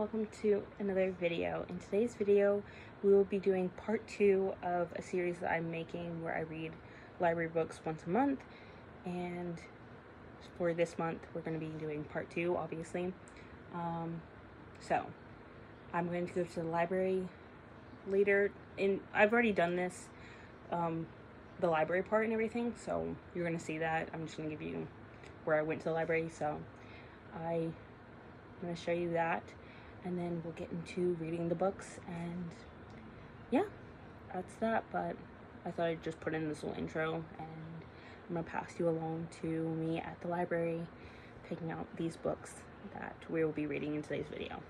welcome to another video. In today's video, we will be doing part 2 of a series that I'm making where I read library books once a month, and for this month we're going to be doing part 2, obviously. So I'm going to go to the library later, and I've already done this, the library part and everything, so you're going to see that. I'm just going to give you where I went to the library, so I'm going to show you that, and then we'll get into reading the books, and yeah, that's that. But I thought I'd just put in this little intro, and I'm going to pass you along to me at the library picking out these books that we will be reading in today's video.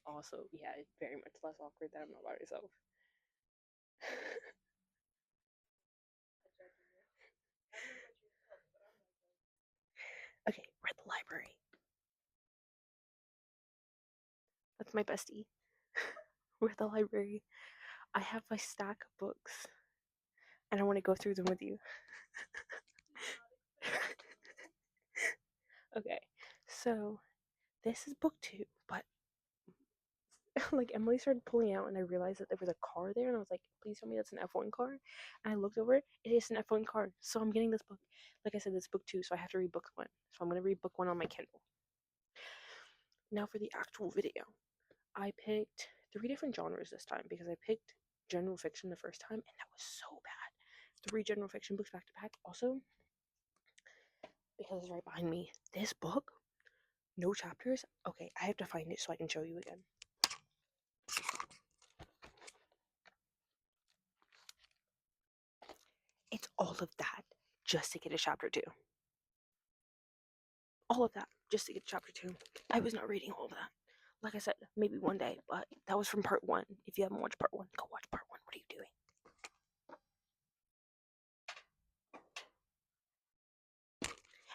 Also, yeah, it's very much less awkward that I'm not by myself. Okay, we're at the library. That's my bestie. We're at the library. I have my stack of books, and I want to go through them with you. Okay, so this is book 2, but like Emily started pulling out, and I realized that there was a car there, and I was like, please tell me that's an F1 car. And I looked over, it is an F1 car, so I'm getting this book. Like I said, this is book 2, so I have to read book 1. So I'm going to read book 1 on my Kindle. Now for the actual video, I picked 3 different genres this time because I picked general fiction the first time, and that was so bad. 3 general fiction books back to back. Also, because it's right behind me, this book, no chapters. Okay, I have to find it so I can show you again. It's all of that just to get a chapter 2. All of that just to get chapter 2. I was not reading all of that. Like I said, maybe one day, but that was from part 1. If you haven't watched part 1, go watch part 1. What are you doing?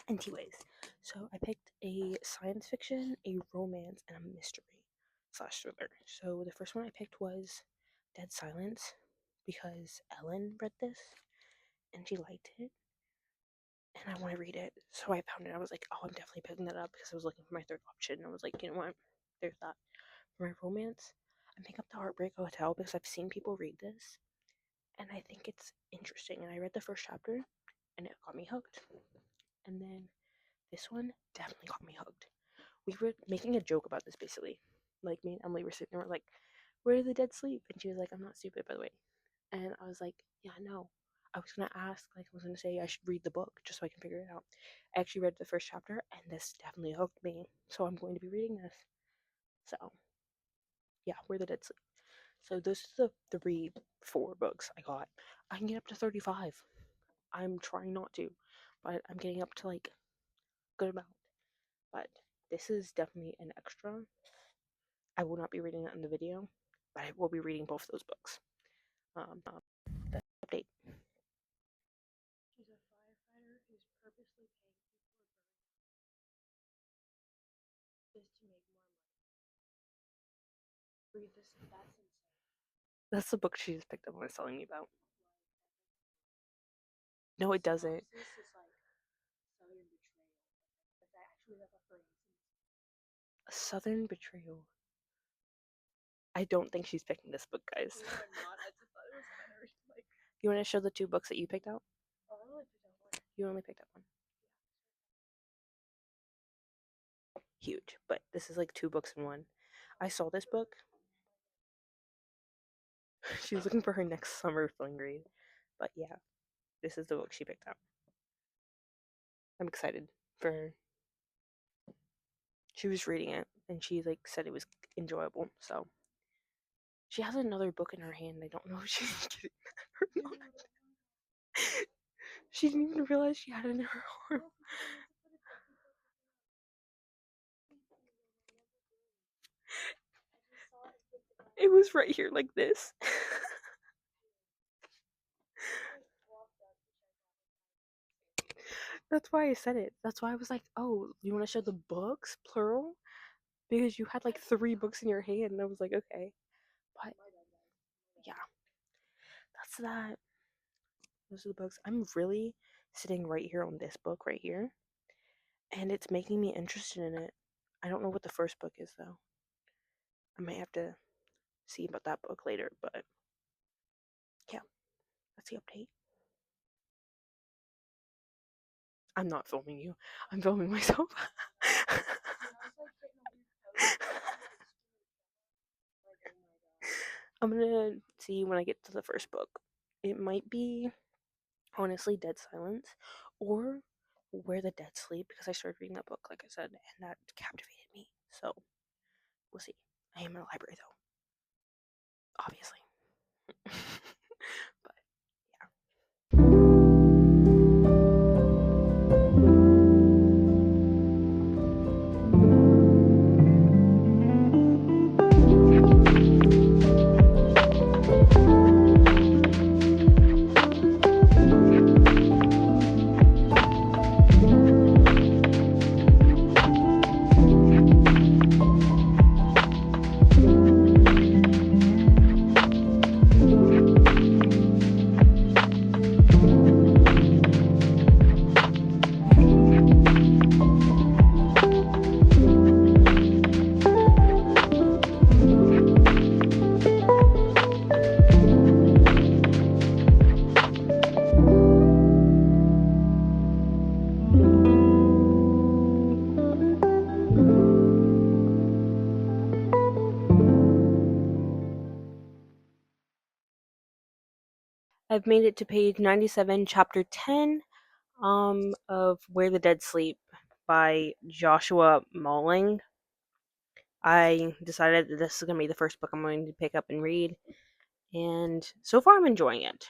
Anyways, so I picked a science fiction, a romance, and a mystery/thriller. So the first one I picked was Dead Silence because Ellen read this and she liked it, and I want to read it. So I found it. I was like, oh, I'm definitely picking that up because I was looking for my third option. And I was like, you know what? There's that. For my romance, I'm picking up The Heartbreak Hotel because I've seen people read this, and I think it's interesting. And I read the first chapter, and it got me hooked. And then this one definitely got me hooked. We were making a joke about this basically. Like, me and Emily were sitting there, we're like, where do the dead sleep? And she was like, I'm not stupid, by the way. And I was like, yeah, no. I was gonna ask, like, I was gonna say I should read the book just so I can figure it out. I actually read the first chapter, and this definitely hooked me. So I'm going to be reading this. So, yeah, Where the Dead Sleep. So those are the 4 books I got. I can get up to 35. I'm trying not to, but I'm getting up to like good amount. But this is definitely an extra. I will not be reading that in the video, but I will be reading both those books. The update. She's a firefighter who's purposely paying people to burn just to make more money. Read this. That's insane. That's the book she just picked up and was telling me about. No, it doesn't. A Southern Betrayal. I don't think she's picking this book, guys. You want to show the two books that you picked out? You only picked up one. Huge, but this is like two books in one. I saw this book. She's looking for her next summer fling read. But yeah, this is the book she picked out. I'm excited for her. She was reading it and she like said it was enjoyable. So she has another book in her hand. I don't know if she's getting that or not. She didn't even realize she had it in her arm. It was right here like this. That's why I said it. That's why I was like, oh, you want to show the books, plural? Because you had like 3 books in your hand. And I was like, okay. But yeah, that's that. Those are the books. I'm really sitting right here on this book right here. And it's making me interested in it. I don't know what the first book is, though. I might have to see about that book later. But yeah, that's the update. I'm not filming you. I'm filming myself. I'm gonna see when I get to the first book. It might be, honestly, Dead Silence or Where the Dead Sleep because I started reading that book, like I said, and that captivated me. So, we'll see. I am in a library, though. Obviously. But, yeah. I've made it to page 97, chapter 10, of Where the Dead Sleep by Joshua Malling. I decided that this is going to be the first book I'm going to pick up and read, and so far I'm enjoying it.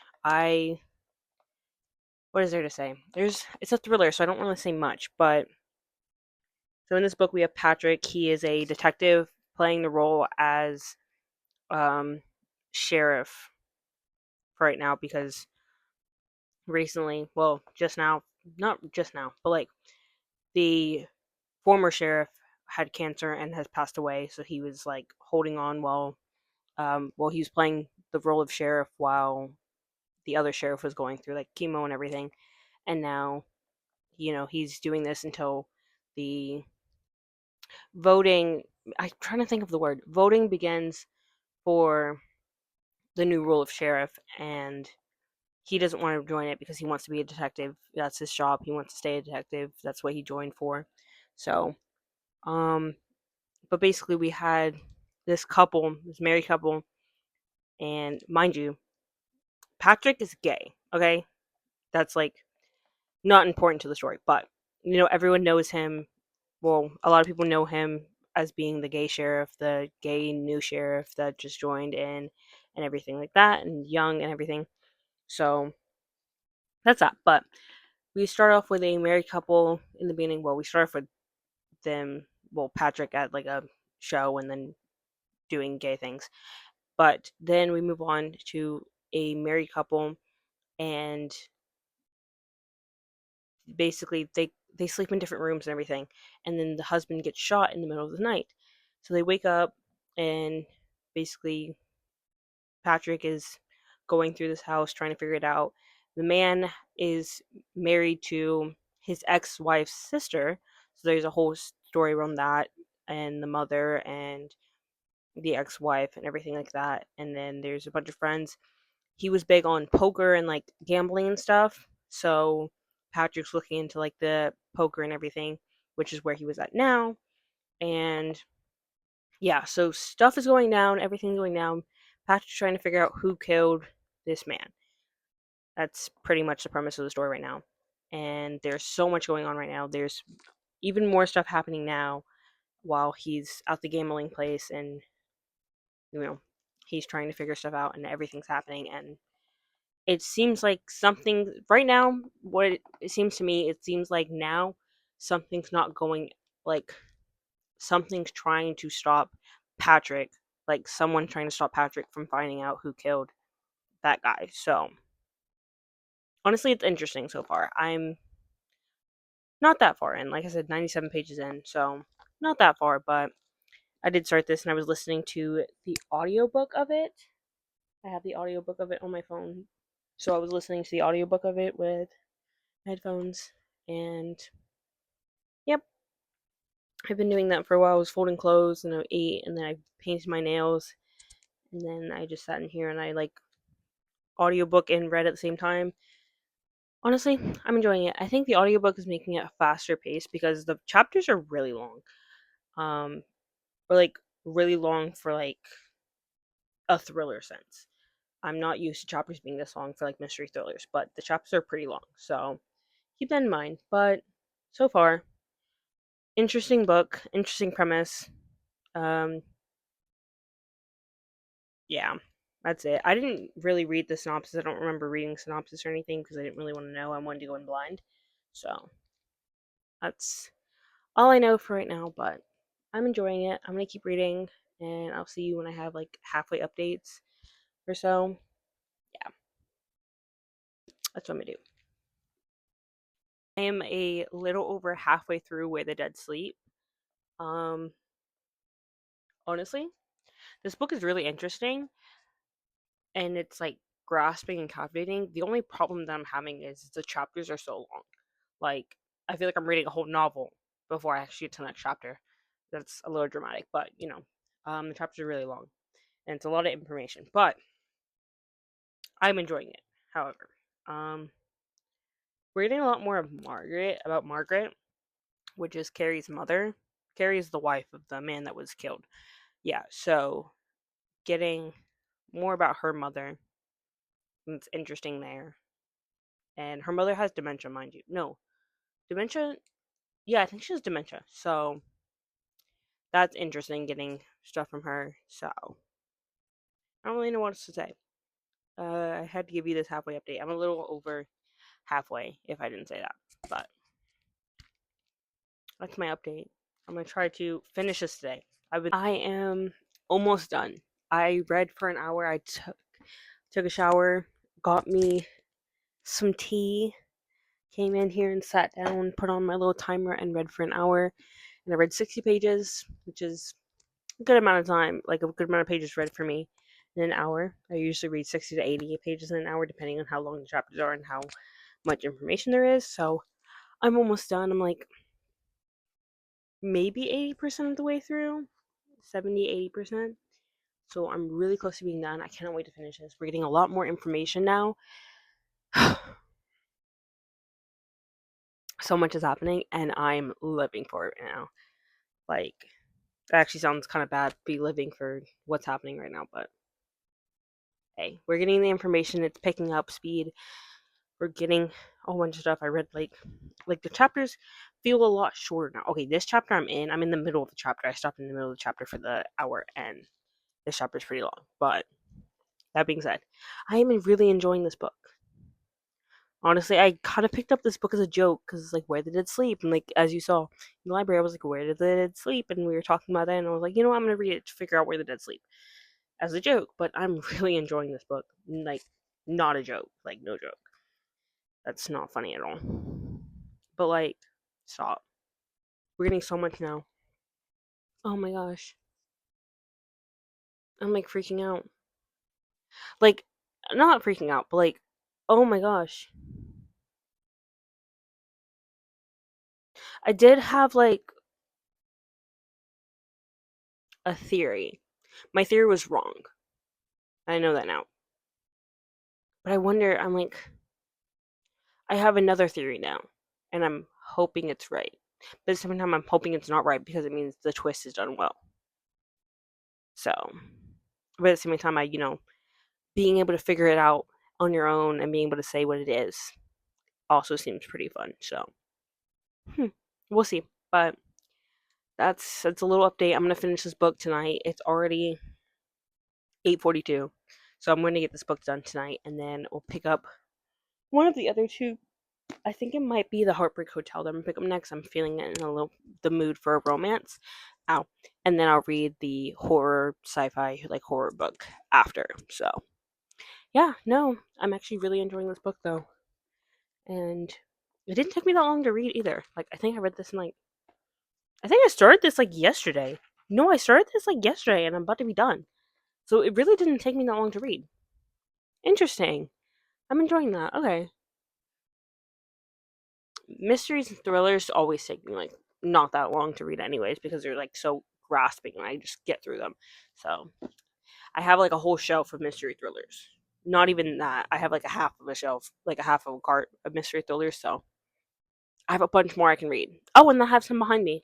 What is there to say? It's a thriller, so I don't want to say much, but so in this book we have Patrick. He is a detective playing the role as sheriff for right now because recently, well, just now, not just now, but like the former sheriff had cancer and has passed away, so he was like holding on while he was playing the role of sheriff while the other sheriff was going through like chemo and everything, and now he's doing this until the voting. I'm trying to think of the word. Voting begins for the new role of sheriff, and he doesn't want to join it because he wants to be a detective. That's his job. He wants to stay a detective. That's what he joined for. So, but basically, we had this couple, this married couple, and mind you, Patrick is gay. Okay, that's like not important to the story, but everyone knows him. Well, a lot of people know him as being the gay sheriff, the gay new sheriff that just joined in, and everything like that, and young and everything. So that's that. But we start off with a married couple in the beginning. Well, we start off with them. Well, Patrick at like a show and then doing gay things. But then we move on to a married couple, and basically they sleep in different rooms and everything. And then the husband gets shot in the middle of the night. So they wake up, and basically Patrick is going through this house trying to figure it out. The man is married to his ex-wife's sister, so there's a whole story around that, and the mother and the ex-wife and everything like that. And then there's a bunch of friends. He was big on poker and like gambling and stuff, so Patrick's looking into like the poker and everything, which is where he was at now. And yeah, so stuff is going down, everything's going down. Patrick's trying to figure out who killed this man. That's pretty much the premise of the story right now. And there's so much going on right now. There's even more stuff happening now while he's at the gambling place, and you know, he's trying to figure stuff out, and everything's happening. And it seems like something right now, what it seems to me, it seems like now something's not going, like something's trying to stop Patrick, like someone trying to stop Patrick from finding out who killed that guy. So honestly, it's interesting so far. I'm not that far in. Like I said, 97 pages in, so not that far, but I did start this and I was listening to the audiobook of it. I have the audiobook of it on my phone. So I was listening to the audiobook of it with headphones, and yep, I've been doing that for a while. I was folding clothes and I ate, and then I painted my nails, and then I just sat in here and I like audiobook and read at the same time. Honestly, I'm enjoying it. I think the audiobook is making it a faster pace because the chapters are really long. Or like really long for like a thriller sense. I'm not used to chapters being this long for like mystery thrillers, but the chapters are pretty long. So keep that in mind. But so far, interesting book, interesting premise. Um yeah, that's it. I didn't really read the synopsis. I don't remember reading synopsis or anything because I didn't really want to know. I wanted to go in blind. So that's all I know for right now, but I'm enjoying it. I'm gonna keep reading, and I'll see you when I have like halfway updates or so. Yeah, that's what I'm gonna do. I am a little over halfway through Where the Dead Sleep. Um, honestly, this book is really interesting, and it's like grasping and captivating. The only problem that I'm having is the chapters are so long. Like, I feel like I'm reading a whole novel before I actually get to the next chapter. That's a little dramatic, but the chapters are really long, and it's a lot of information. But I'm enjoying it. However, um, we're getting a lot more of Margaret, which is Carrie's mother. Carrie is the wife of the man that was killed. Yeah, so getting more about her mother. It's interesting there. And her mother has dementia, mind you. No, dementia? Yeah, I think she has dementia. So that's interesting getting stuff from her. So I don't really know what else to say. I had to give you this halfway update. I'm a little over halfway if I didn't say that. But that's my update. I'm gonna try to finish this today. I am almost done. I read for an hour. I took a shower, got me some tea, came in here and sat down, put on my little timer, and read for an hour. And I read 60 pages, which is a good amount of time, like a good amount of pages read for me in an hour. I usually read 60 to 80 pages in an hour, depending on how long the chapters are and how much information there is. So I'm almost done. I'm like maybe 80% of the way through, 70, 80%. So I'm really close to being done. I cannot wait to finish this. We're getting a lot more information now. So much is happening, and I'm living for it now. Like, that actually sounds kind of bad, be living for what's happening right now, but hey, we're getting the information. It's picking up speed. We're getting a whole bunch of stuff. I read like the chapters feel a lot shorter now. Okay, this chapter I'm in the middle of the chapter. I stopped in the middle of the chapter for the hour, and this chapter is pretty long. But that being said, I am really enjoying this book. Honestly, I kind of picked up this book as a joke because it's like, where did it sleep? And like, as you saw in the library, I was like, where did the dead sleep? And we were talking about that, and I was like, you know what, I'm gonna read it to figure out where the dead sleep as a joke. But I'm really enjoying this book. Like, not a joke. Like, no joke. That's not funny at all. But like, stop. We're getting so much now. Oh my gosh. I'm like freaking out. Like, not freaking out, but like, oh my gosh. I did have like a theory. My theory was wrong. I know that now. But I wonder, I'm like, I have another theory now, and I'm hoping it's right. But at the same time, I'm hoping it's not right because it means the twist is done well. So, but at the same time, being able to figure it out on your own and being able to say what it is also seems pretty fun. So, hmm, we'll see. But that's a little update. I'm gonna finish this book tonight. It's already 8:42, so I'm gonna get this book done tonight, and then we'll pick up one of the other two. I think it might be the Heartbreak Hotel that I'm gonna pick up next. I'm feeling in a little the mood for a romance. Ow. And then I'll read the horror sci-fi like horror book after. So yeah, no, I'm actually really enjoying this book though. And it didn't take me that long to read either. Like I think I read this in like I think I started this like yesterday. No, I started this like yesterday and I'm about to be done. So it really didn't take me that long to read. Interesting. I'm enjoying that. Okay. Mysteries and thrillers always take me like not that long to read anyways because they're like so grasping and I just get through them. So I have like a whole shelf of mystery thrillers. Not even that. I have like a half of a shelf, like a half of a cart of mystery thrillers. So I have a bunch more I can read. Oh, and I have some behind me.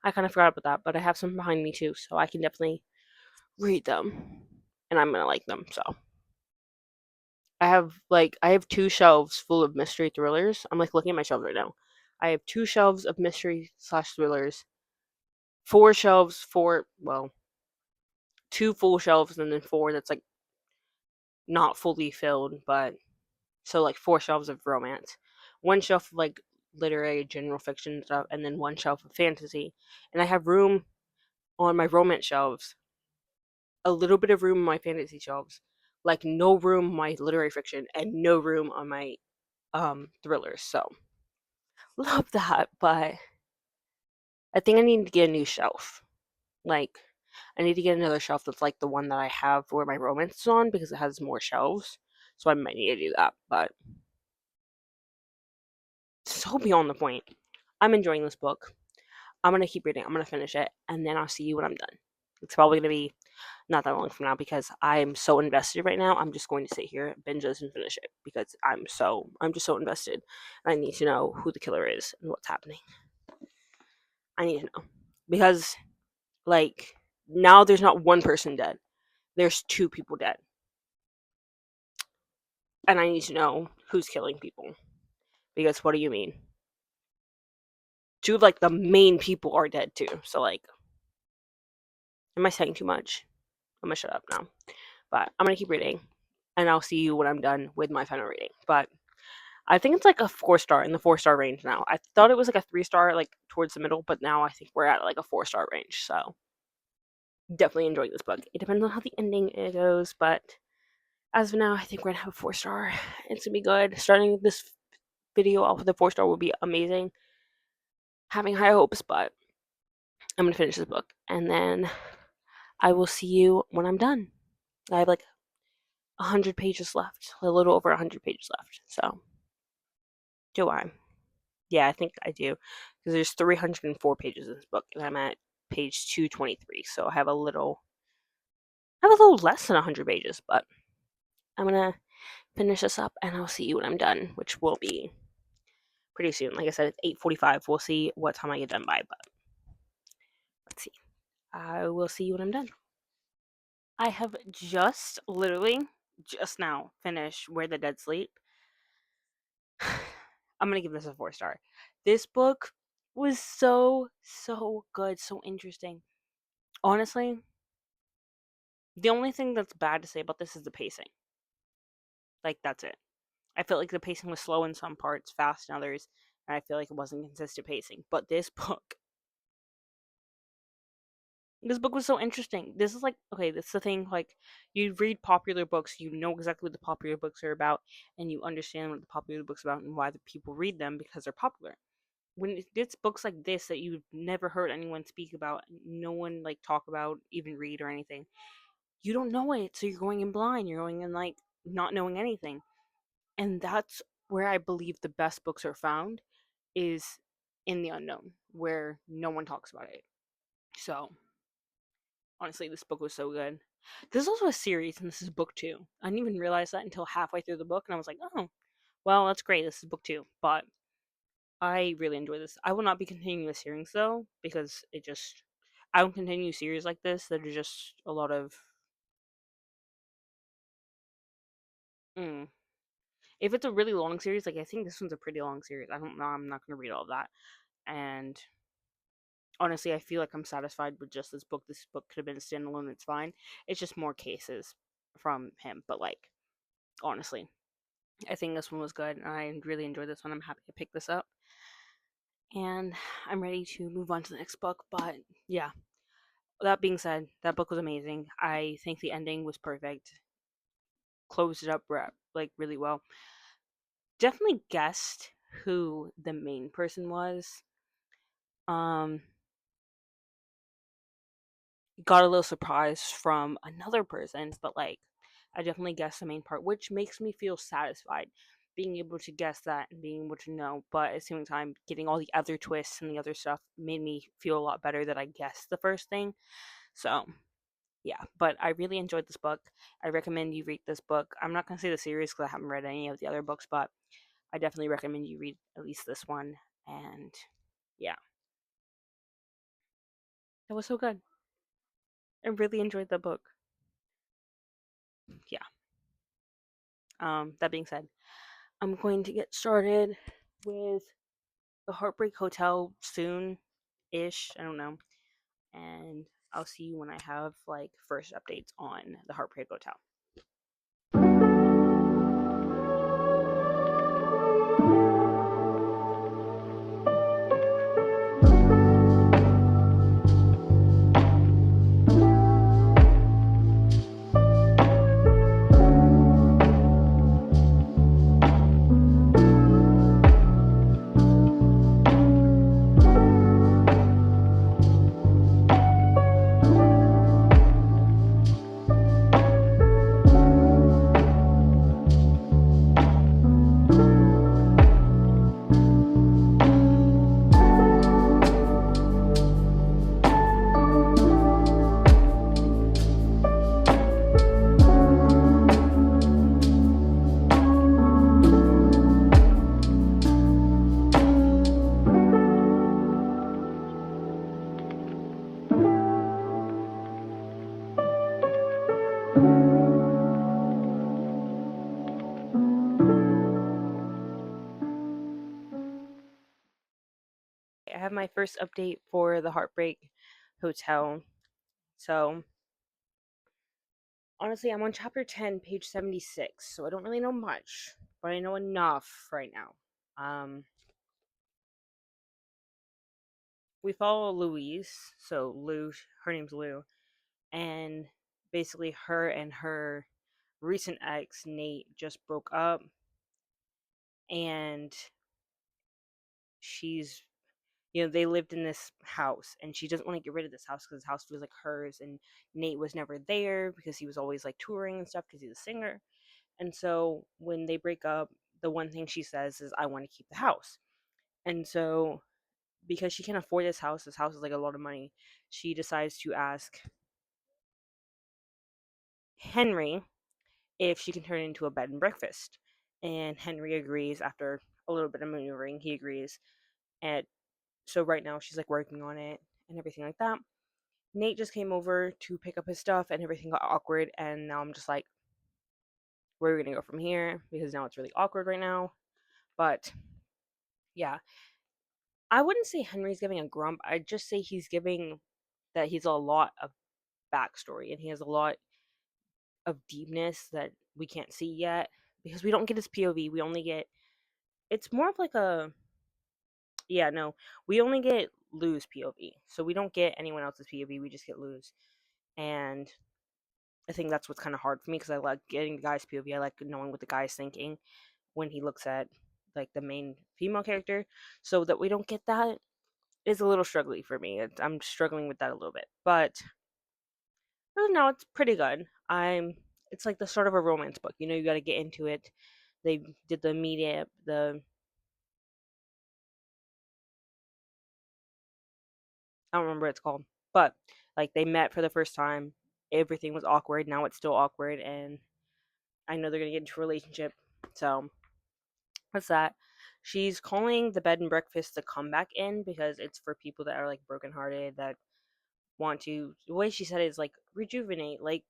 I kind of forgot about that, but I have some behind me too, so I can definitely read them, and I'm gonna like them. So I have two shelves full of mystery thrillers. I'm like looking at my shelves right now. I have two shelves of mystery slash thrillers, four shelves for well, two full shelves, and then four that's like not fully filled, but so like four shelves of romance, one shelf of like literary general fiction stuff, and then one shelf of fantasy. And I have room on my romance shelves, a little bit of room on my fantasy shelves, like no room on my literary fiction, and no room on my thrillers. So love that, but I think I need to get a new shelf. Like I need to get another shelf that's like the one that I have where my romance is on because it has more shelves. So I might need to do that, but so beyond the point. I'm enjoying this book. I'm gonna keep reading. I'm gonna finish it, and then I'll see you when I'm done. It's probably gonna be not that long from now because I am so invested right now. I'm just going to sit here, binge this, and finish it because I'm just so invested. And I need to know who the killer is and what's happening. I need to know because like now there's not one person dead. There's two people dead, and I need to know who's killing people because what do you mean? Two of like the main people are dead too. So like, am I saying too much? I'm gonna shut up now. But I'm gonna keep reading, and I'll see you when I'm done with my final reading. But I think it's like a 4 star in the 4 star range now. I thought it was like a 3 star, like towards the middle, but now I think we're at like a 4 star range. So definitely enjoying this book. It depends on how the ending goes, but as of now, I think we're gonna have a 4 star. It's gonna be good. Starting this video off with a 4 star will be amazing. Having high hopes, but I'm gonna finish this book, and then I will see you when I'm done. I have like 100 pages left, a little over 100 pages left. So do I? Yeah, I think I do. Because there's 304 pages in this book, and I'm at page 223. So I have a little less than 100 pages, but I'm gonna finish this up, and I'll see you when I'm done, which will be pretty soon. Like I said, it's 8:45. We'll see what time I get done by, but let's see. I will see you when I'm done. I have just literally just now finished Where the Dead Sleep. I'm gonna give this a 4 star. This book was so good, so interesting. Honestly, the only thing that's bad to say about this is the pacing. Like that's it. I felt like the pacing was slow in some parts, fast in others, and I feel like it wasn't consistent pacing. But this book was so interesting. This is like okay, that's the thing. Like you read popular books, you know exactly what the popular books are about, and you understand what the popular books are about and why the people read them because they're popular. When it's books like this that you've never heard anyone speak about, no one like talk about, even read or anything, you don't know it, so you're going in blind. You're going in like not knowing anything. And that's where I believe the best books are found, is in the unknown, where no one talks about it. So honestly, this book was so good. There's also a series, and this is book two. I didn't even realize that until halfway through the book, and I was like, oh, well, that's great. This is book two. But I really enjoy this. I will not be continuing the series, though, because I don't continue series like this that are just a lot of. Mm. If it's a really long series, like I think this one's a pretty long series. I don't know. I'm not going to read all of that. And honestly, I feel like I'm satisfied with just this book. This book could have been a standalone. It's fine. It's just more cases from him. But like, honestly, I think this one was good. And I really enjoyed this one. I'm happy I picked this up. And I'm ready to move on to the next book. But yeah, that being said, that book was amazing. I think the ending was perfect. Closed it up like really well. Definitely guessed who the main person was. Um, got a little surprised from another person, but like I definitely guessed the main part, which makes me feel satisfied being able to guess that and being able to know. But at the same time, getting all the other twists and the other stuff made me feel a lot better that I guessed the first thing. So yeah, but I really enjoyed this book. I recommend you read this book. I'm not going to say the series because I haven't read any of the other books, but I definitely recommend you read at least this one. And yeah, it was so good. I really enjoyed the book. Yeah. That being said, I'm going to get started with the Heartbreak Hotel soon ish. I don't know. And I'll see you when I have like first updates on the Heartbreak Hotel. I have my first update for the Heartbreak Hotel. So, honestly, I'm on chapter 10, page 76. So, I don't really know much, but I know enough right now. We follow Louise. So, Lou, her name's Lou. And basically, her and her recent ex, Nate, just broke up. And she's they lived in this house and she doesn't want to get rid of this house because the house feels like hers, and Nate was never there because he was always like touring and stuff because he's a singer. And so when they break up, the one thing she says is, I want to keep the house. And so because she can't afford this house is like a lot of money, she decides to ask Henry if she can turn it into a bed and breakfast. And Henry agrees. After a little bit of maneuvering, he agrees. And so right now she's like working on it and everything like that. Nate just came over to pick up his stuff and everything got awkward, and now I'm just like, where are we gonna go from here? Because now it's really awkward right now. But yeah. I wouldn't say Henry's giving a grump. I'd just say he's giving that he's a lot of backstory and he has a lot of deepness that we can't see yet because we don't get his POV. We only get it's more of like a yeah, no. We only get Lou's POV. So we don't get anyone else's POV. We just get Lou's. And I think that's what's kind of hard for me because I like getting the guy's POV. I like knowing what the guy's thinking when he looks at like the main female character. So that we don't get that is a little struggling for me. I'm struggling with that a little bit, but no, it's pretty good. I'm it's like the start of a romance book. You got to get into it. They did the media the I don't remember what it's called, but like they met for the first time. Everything was awkward. Now it's still awkward, and I know they're gonna get into a relationship. So what's that? She's calling the bed and breakfast the comeback in because it's for people that are like brokenhearted that want to. The way she said it is like rejuvenate, like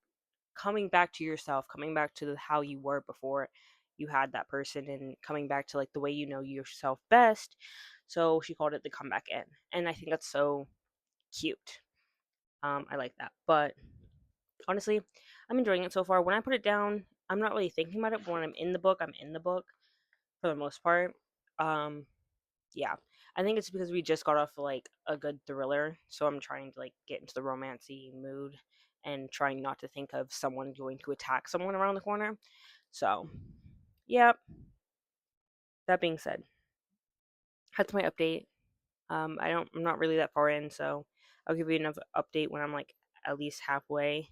coming back to yourself, coming back to how you were before you had that person, and coming back to like the way you know yourself best. So she called it the comeback in, and I think that's so cute. I like that, but honestly, I'm enjoying it so far. When I put it down, I'm not really thinking about it, but when I'm in the book, I'm in the book for the most part. Um, yeah, I think it's because we just got off like a good thriller, so I'm trying to like get into the romancy mood and trying not to think of someone going to attack someone around the corner. So, yeah. That being said, that's my update. I'm not really that far in, so I'll give you enough update when I'm like at least halfway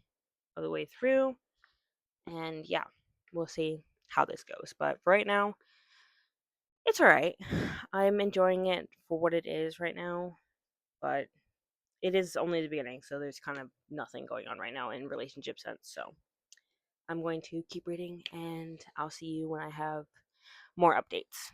of the way through, and yeah, we'll see how this goes. But for right now, it's all right. I'm enjoying it for what it is right now, but it is only the beginning, so there's kind of nothing going on right now in relationship sense. So I'm going to keep reading, and I'll see you when I have more updates.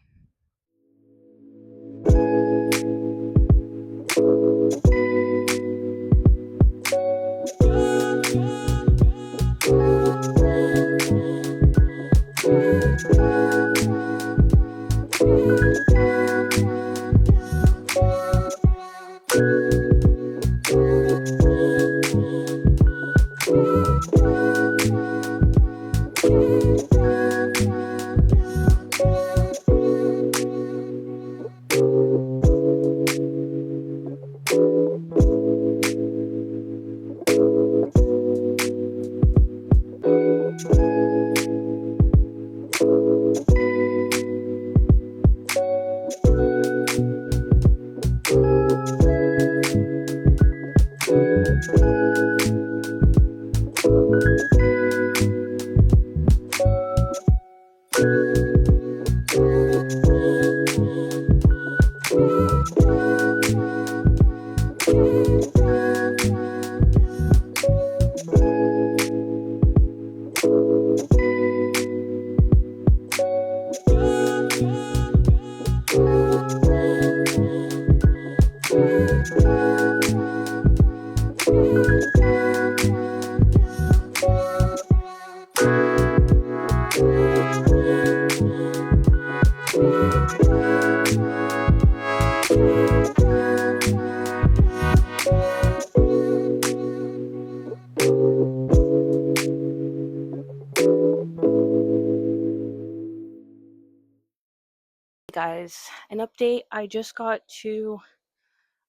Guys, an update. I just got to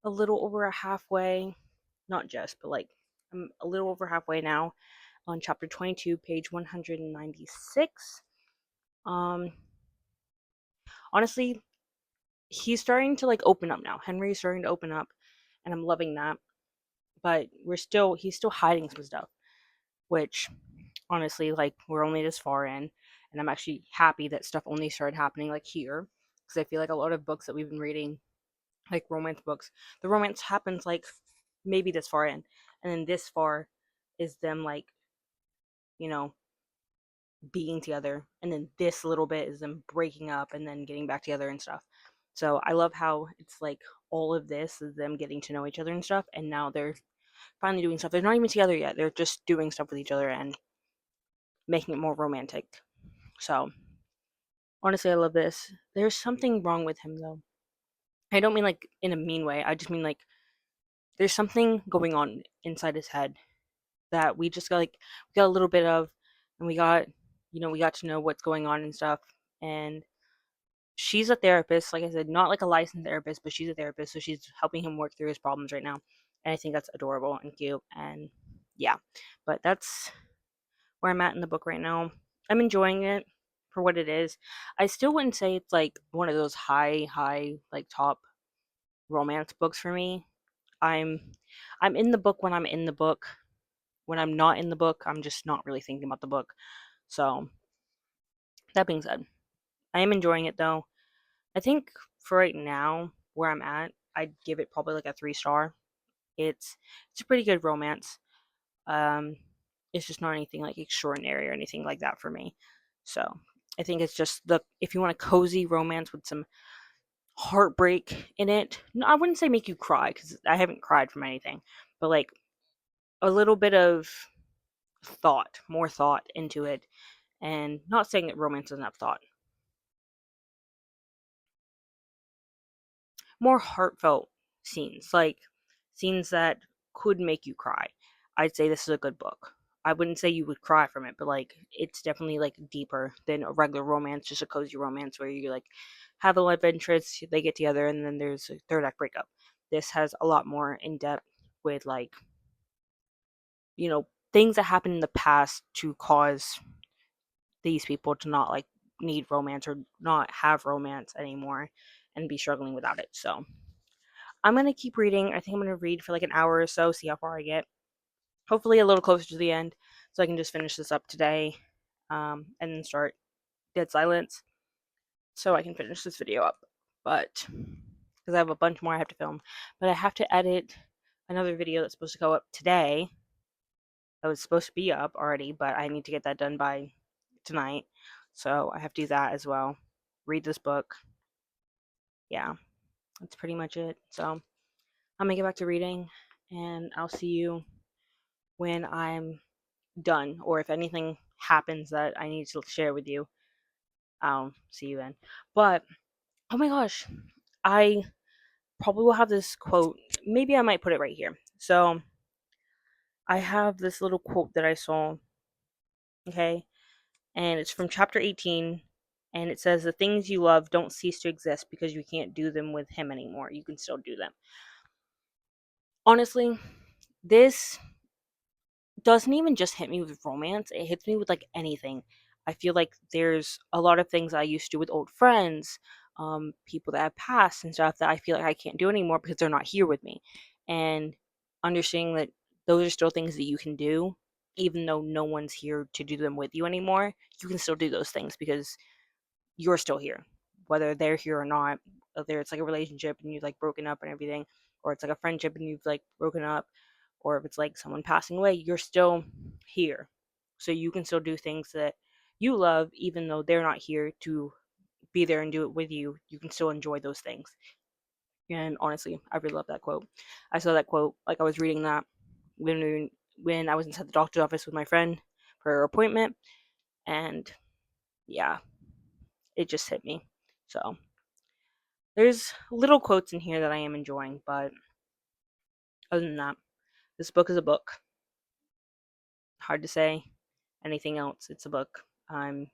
a little over a halfway, not just, but like I'm a little over halfway now on chapter 22, page 196. Um, honestly, he's starting to like open up now. Henry's starting to open up, and I'm loving that. But he's still hiding some stuff, which honestly, like we're only this far in, and I'm actually happy that stuff only started happening like here, because I feel like a lot of books that we've been reading, like romance books, the romance happens like maybe this far in, and then this far is them like you know being together, and then this little bit is them breaking up and then getting back together and stuff. So I love how it's like all of this is them getting to know each other and stuff, and now they're finally doing stuff. They're not even together yet. They're just doing stuff with each other and making it more romantic. So honestly, I love this. There's something wrong with him though. I don't mean like in a mean way. I just mean like there's something going on inside his head that we just got like we got a little bit of, and we got to know what's going on and stuff. And she's a therapist, like I said, not like a licensed therapist, but she's a therapist, so she's helping him work through his problems right now. And I think that's adorable and cute, and yeah. But that's where I'm at in the book right now. I'm enjoying it for what it is. I still wouldn't say it's like one of those high like top romance books for me. I'm I'm in the book when I'm in the book, when I'm not in the book, I'm just not really thinking about the book. So, that being said, I am enjoying it though. I think for right now, where I'm at, I'd give it probably like a 3 star. It's a pretty good romance. Um, it's just not anything like extraordinary or anything like that for me. So I think it's just the if you want a cozy romance with some heartbreak in it. No, I wouldn't say make you cry because I haven't cried from anything, but like a little bit of more thought into it, and not saying that romance doesn't have thought, more heartfelt scenes, like scenes that could make you cry. I'd say this is a good book. I wouldn't say you would cry from it, but like it's definitely like deeper than a regular romance, just a cozy romance where you like have a love interest, they get together, and then there's a third act breakup. This has a lot more in depth with like things that happened in the past to cause these people to not like need romance or not have romance anymore and be struggling without it. So I'm gonna keep reading. I think I'm gonna read for like an hour or so, see how far I get. Hopefully, a little closer to the end, so I can just finish this up today, and then start Dead Silence, so I can finish this video up. But because I have a bunch more I have to film, but I have to edit another video that's supposed to go up today. That was supposed to be up already, but I need to get that done by tonight, so I have to do that as well. Read this book. Yeah, that's pretty much it. So I'm gonna get back to reading, and I'll see you when I'm done, or if anything happens that I need to share with you, I'll see you then. But oh my gosh, I probably will have this quote. Maybe I might put it right here. So I have this little quote that I saw, okay, and it's from chapter 18. And it says, "The things you love don't cease to exist because you can't do them with him anymore. You can still do them." Honestly, this doesn't even just hit me with romance, it hits me with like anything. I feel like there's a lot of things I used to do with old friends, people that have passed and stuff that I feel like I can't do anymore because they're not here with me. And understanding that those are still things that you can do, even though no one's here to do them with you anymore, you can still do those things because you're still here, whether they're here or not. Whether it's like a relationship and you've like broken up and everything, or it's like a friendship and you've like broken up, or if it's like someone passing away, you're still here. So you can still do things that you love, even though they're not here to be there and do it with you. You can still enjoy those things. And honestly, I really love that quote. I saw that quote, like I was reading that when I was inside the doctor's office with my friend for her appointment, and yeah, it just hit me. So there's little quotes in here that I am enjoying, but other than that, this book is a book. Hard to say anything else. It's a book. I'm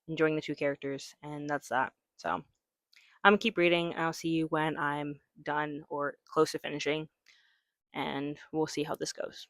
enjoying the two characters, and that's that. So I'm gonna keep reading. I'll see you when I'm done or close to finishing, and we'll see how this goes.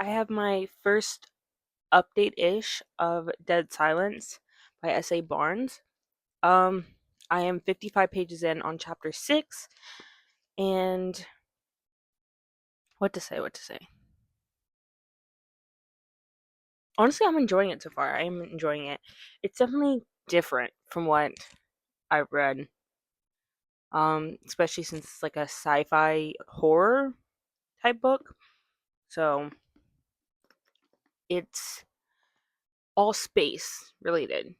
I have my first update ish of Dead Silence by S.A. Barnes. Um, I am 55 pages in on chapter 6, and what to say. Honestly, I'm enjoying it so far. I am enjoying it. It's definitely different from what I've read, especially since it's like a sci-fi horror type book. So it's all space related,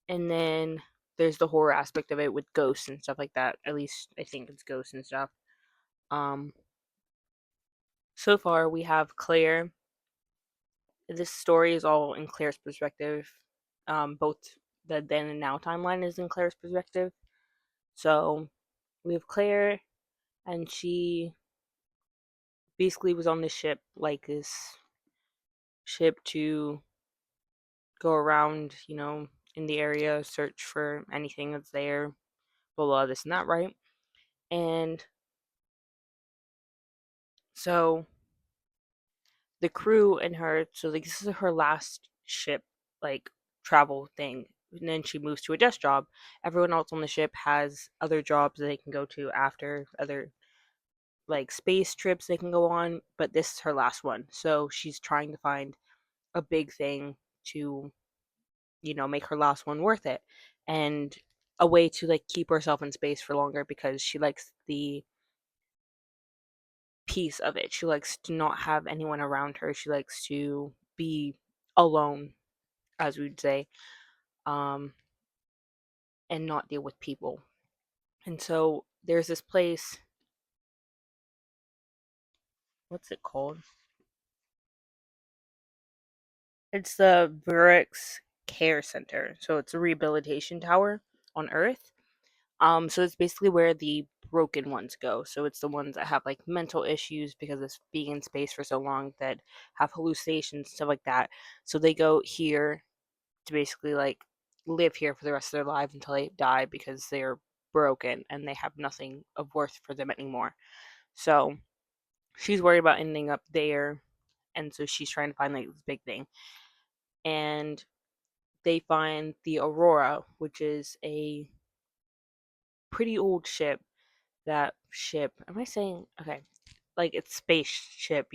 and then there's the horror aspect of it with ghosts and stuff like that. At least I think it's ghosts and stuff. Um, so far we have Claire. This story is all in Claire's perspective. Both the then and now timeline is in Claire's perspective. So we have Claire, and she basically was on this ship, like this ship to go around, in the area, search for anything that's there, blah blah, this and that, right? And so the crew and her, so like this is her last ship, like travel thing. And then she moves to a desk job. Everyone else on the ship has other jobs that they can go to after, other like space trips they can go on, but this is her last one. So she's trying to find a big thing to, make her last one worth it. And a way to like keep herself in space for longer because she likes the piece of it. She likes to not have anyone around her. She likes to be alone, as we'd say, um, and not deal with people. And so there's this place. What's it called? It's the Burix Care Center. So it's a rehabilitation tower on Earth. So it's basically where the broken ones go. So it's the ones that have like mental issues because of being in space for so long, that have hallucinations, stuff like that. So they go here to basically like live here for the rest of their lives until they die because they're broken and they have nothing of worth for them anymore. So she's worried about ending up there, and so she's trying to find like this big thing. And they find the Aurora, which is a pretty old ship. That ship, am I saying okay? Like it's spaceship,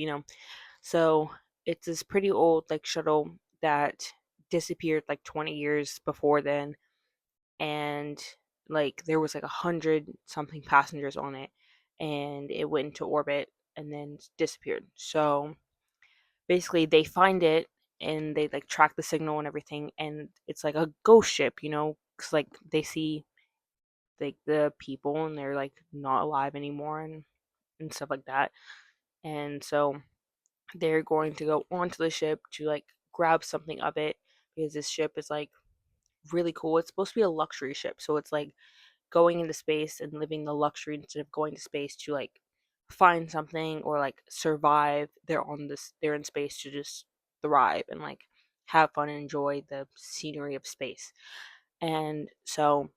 So it's this pretty old like shuttle that disappeared like 20 years before then, and like there was like 100 something passengers on it, and it went into orbit and then disappeared. So basically they find it, and they like track the signal and everything, and it's like a ghost ship, because like they see like the people and they're like not alive anymore, and stuff like that. And so they're going to go onto the ship to like grab something of it, because this ship is like really cool. It's supposed to be a luxury ship, so it's like going into space and living the luxury instead of going to space to like find something or like survive. They're in space to just thrive and like have fun and enjoy the scenery of space. And so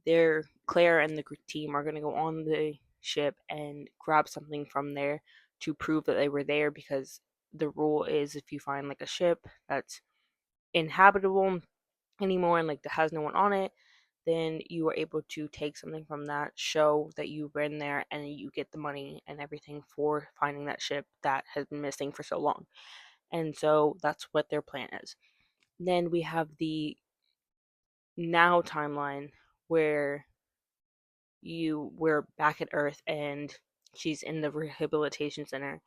they're Claire and the team are going to go on the ship and grab something from there to prove that they were there, because the rule is if you find like a ship that's inhabitable anymore and like that has no one on it, then you are able to take something from that, show that you've been there, and you get the money and everything for finding that ship that has been missing for so long. And so that's what their plan is. Then we have the now timeline where we're back at Earth, and she's in the rehabilitation center,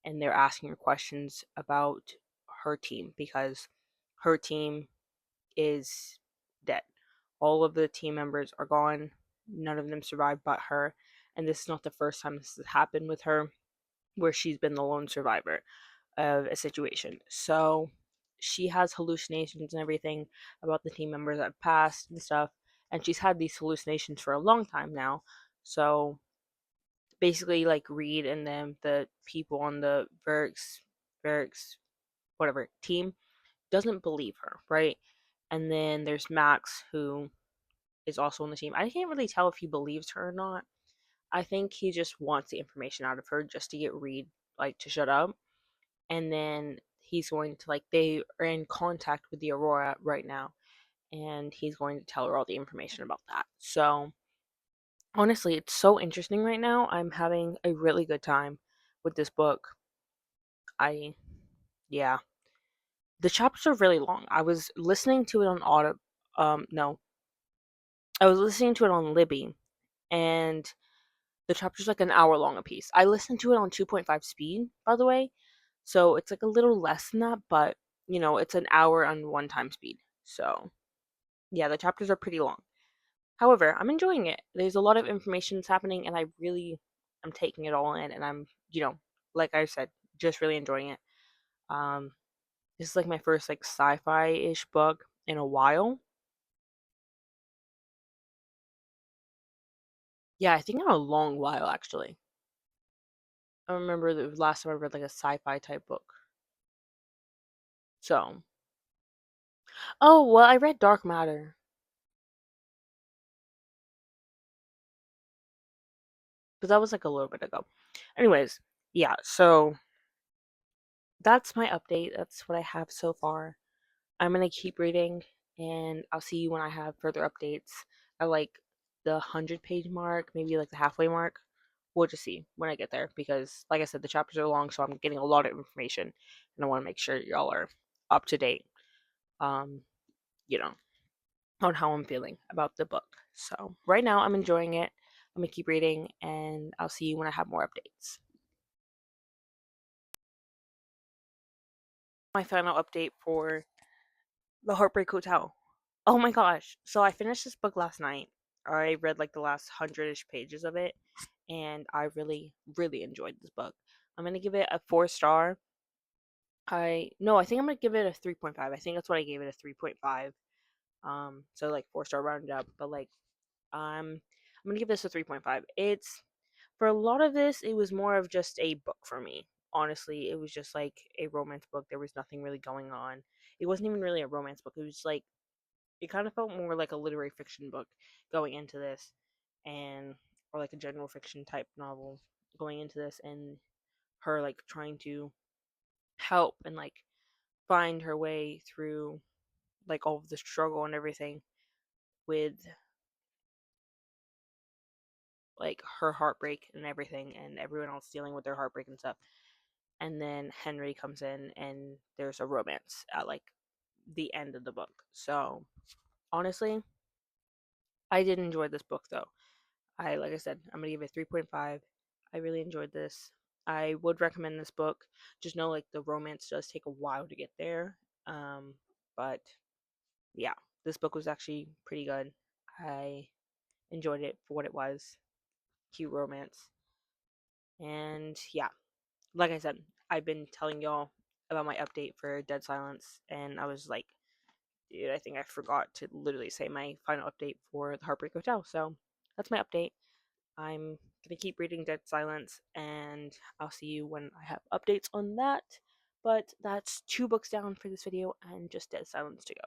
and they're asking her questions about her team, because her team is dead. All of the team members are gone. None of them survived but her. And this is not the first time this has happened with her, where she's been the lone survivor of a situation. So she has hallucinations and everything about the team members that have passed and stuff. And she's had these hallucinations for a long time now. So basically, like Reed and them, the people on the Verix, whatever team, doesn't believe her, right? And then there's Max, who is also on the team. I can't really tell if he believes her or not. I think he just wants the information out of her just to get Reed like to shut up. and then he's going to, like, they are in contact with the Aurora right now, and he's going to tell her all the information about that. So honestly, it's so interesting right now. I'm having a really good time with this book. I Yeah. The chapters are really long. I was listening to it on no. I was listening to it on Libby, and the chapter's like an hour long a piece. I listened to it on 2.5 speed, by the way. So it's like a little less than that, but it's an hour on one time speed. So yeah, the chapters are pretty long. However, I'm enjoying it. There's a lot of information that's happening, and I really am taking it all in, and I'm, like I said, just really enjoying it. Um, this is like my first like sci-fi-ish book in a while. Yeah, I think in a long while actually. I remember the last time I read like a sci-fi type book. So, oh well, I read Dark Matter, but that was like a little bit ago. Anyways, yeah. So that's my update. That's what I have so far. I'm gonna keep reading, and I'll see you when I have further updates. I like the 100-page mark, maybe like the halfway mark. We'll just see when I get there because, like I said, the chapters are long, so I'm getting a lot of information, and I want to make sure y'all are up to date. Um, you know, on how I'm feeling about the book. So right now, I'm enjoying it. I'm gonna keep reading, and I'll see you when I have more updates. My final update for The Heartbreak Hotel. Oh my gosh. So I finished this book last night. I read like the last 100-ish pages of it, and I really, really enjoyed this book. I'm going to give it a 4 star. No, I think I'm going to give it a 3.5. I think that's what I gave it, a 3.5. So like 4 star rounded up, but like I'm going to give this a 3.5. It's For a lot of this, it was more of just a book for me. Honestly, it was just like a romance book. There was nothing really going on. It wasn't even really a romance book. It was like it kind of felt more like a literary fiction book going into this, and or like a general fiction type novel going into this, and her like trying to help and like find her way through like all of the struggle and everything with like her heartbreak and everything, and everyone else dealing with their heartbreak and stuff. And then Henry comes in, and there's a romance at like the end of the book. So honestly, I did enjoy this book though. Like I said, I'm gonna give it 3.5. I really enjoyed this. I would recommend this book. Just know like the romance does take a while to get there. But yeah, this book was actually pretty good. I enjoyed it for what it was. Cute romance. And yeah, like I said, I've been telling y'all about my update for Dead Silence, and I was like, dude, I think I forgot to literally say my final update for the Heartbreak Hotel. So that's my update. I'm gonna keep reading Dead Silence, and I'll see you when I have updates on that. But that's 2 books down for this video, and just Dead Silence to go.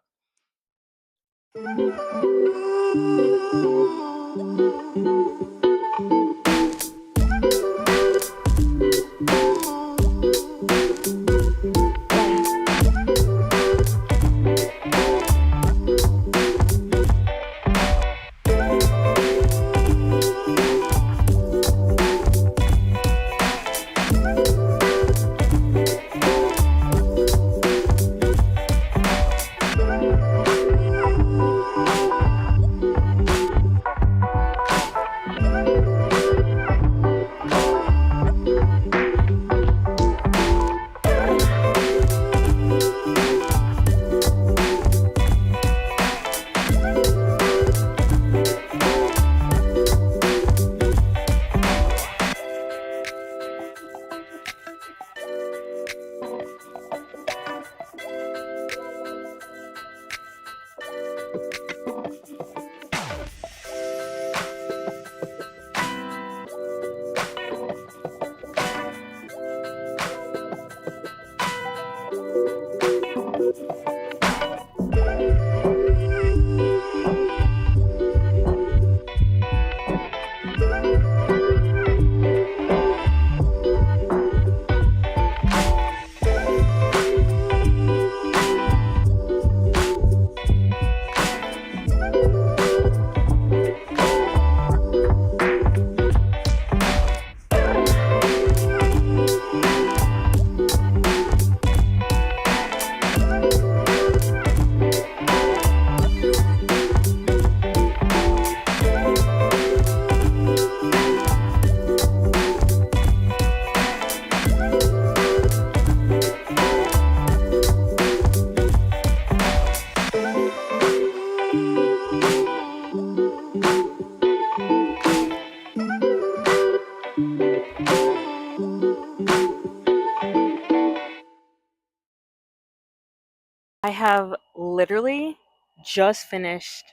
have literally just finished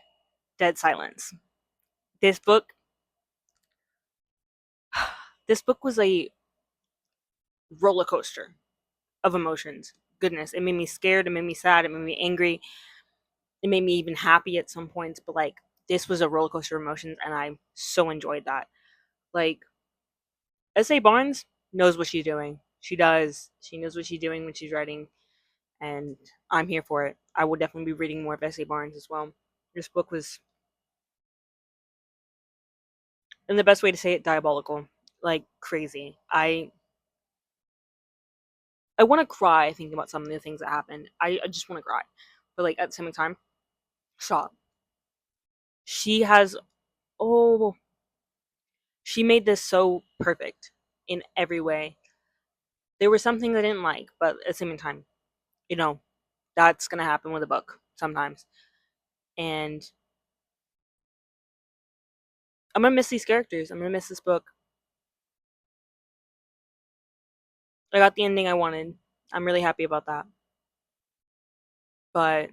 Dead Silence. This book this book was a roller coaster of emotions. Goodness, it made me scared, it made me sad, it made me angry, it made me even happy at some points, but like this was a roller coaster of emotions and I so enjoyed that. Like S.A. Barnes knows what she's doing. She does. She knows what she's doing when she's writing, and I'm here for it. I will definitely be reading more of S.A. Barnes as well. This book was, in the best way to say it, diabolical. Like crazy. I want to cry thinking about some of the things that happened. I just want to cry. But like at the same time, stop. She has oh she made this so perfect in every way. There were some things I didn't like, but at the same time, you know, that's gonna happen with a book sometimes. And I'm gonna miss these characters. I'm gonna miss this book. I got the ending I wanted. I'm really happy about that. But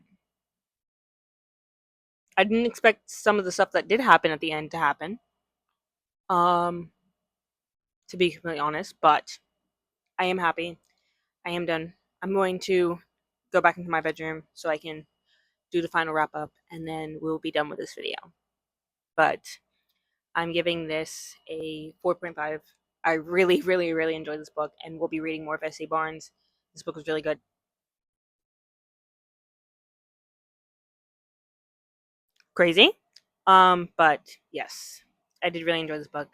I didn't expect some of the stuff that did happen at the end to happen. Um, to be completely honest, but I am happy. I am done. I'm going to go back into my bedroom so I can do the final wrap up and then we'll be done with this video. But I'm giving this a 4.5. I really, really, really enjoyed this book and we'll be reading more of S.A. Barnes. This book was really good. Crazy. But yes, I did really enjoy this book.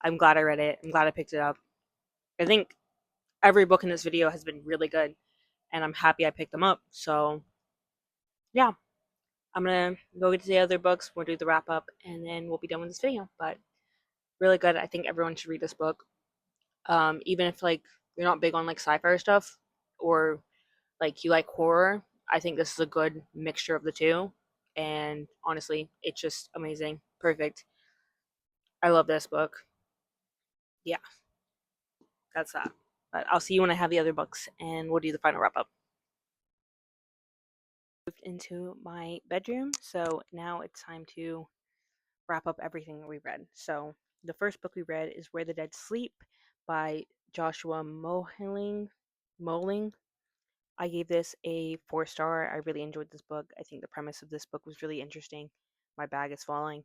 I'm glad I read it. I'm glad I picked it up. I think every book in this video has been really good and I'm happy I picked them up. So yeah, I'm gonna go get to the other books. We'll do the wrap up and then we'll be done with this video. But really good. I think everyone should read this book. Even if like you're not big on like sci-fi stuff or like you like horror, I think this is a good mixture of the two. And honestly, it's just amazing. Perfect. I love this book. Yeah, that's that. But I'll see you when I have the other books and we'll do the final wrap up. Moved into my bedroom, so now it's time to wrap up everything we read. So the first book we read is Where the Dead Sleep by Joshua Moling. I gave this a 4 star. I really enjoyed this book. I think the premise of this book was really interesting. My bag is falling.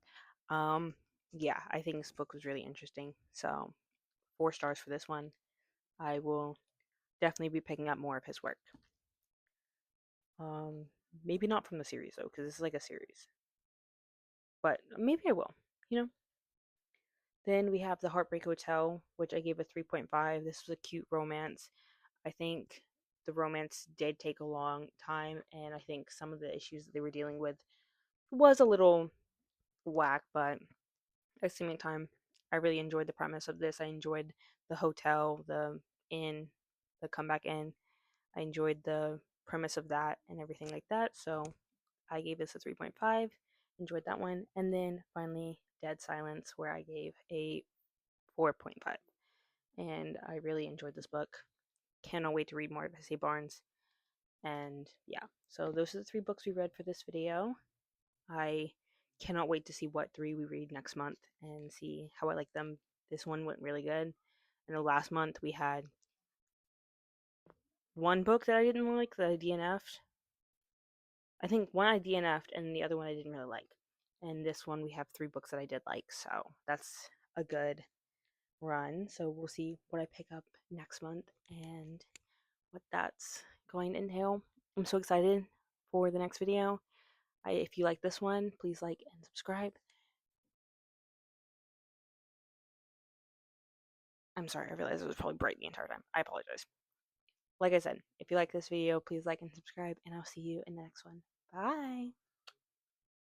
Um, yeah, I think this book was really interesting. So 4 stars for this one. I will definitely be picking up more of his work. Um, maybe not from the series though, because this is like a series. But maybe I will. You know. Then we have The Heartbreak Hotel, which I gave a 3.5. This was a cute romance. I think the romance did take a long time, and I think some of the issues that they were dealing with was a little whack, but at the same time, I really enjoyed the premise of this. I enjoyed the hotel, the inn, the comeback inn. I enjoyed the premise of that and everything like that. So I gave this a 3.5. Enjoyed that one. And then finally, Dead Silence, where I gave a 4.5. And I really enjoyed this book. Cannot wait to read more of S.A. Barnes. And yeah, so those are the 3 books we read for this video. I cannot wait to see what 3 we read next month and see how I like them. This one went really good. I know last month we had one book that I didn't like that I DNF'd. I think one I DNF'd and the other one I didn't really like. And this one we have 3 books that I did like, so that's a good run. So we'll see what I pick up next month and what that's going to entail. I'm so excited for the next video. If you like this one, please like and subscribe. I'm sorry, I realized it was probably bright the entire time. I apologize. Like I said, if you like this video, please like and subscribe, and I'll see you in the next one. Bye!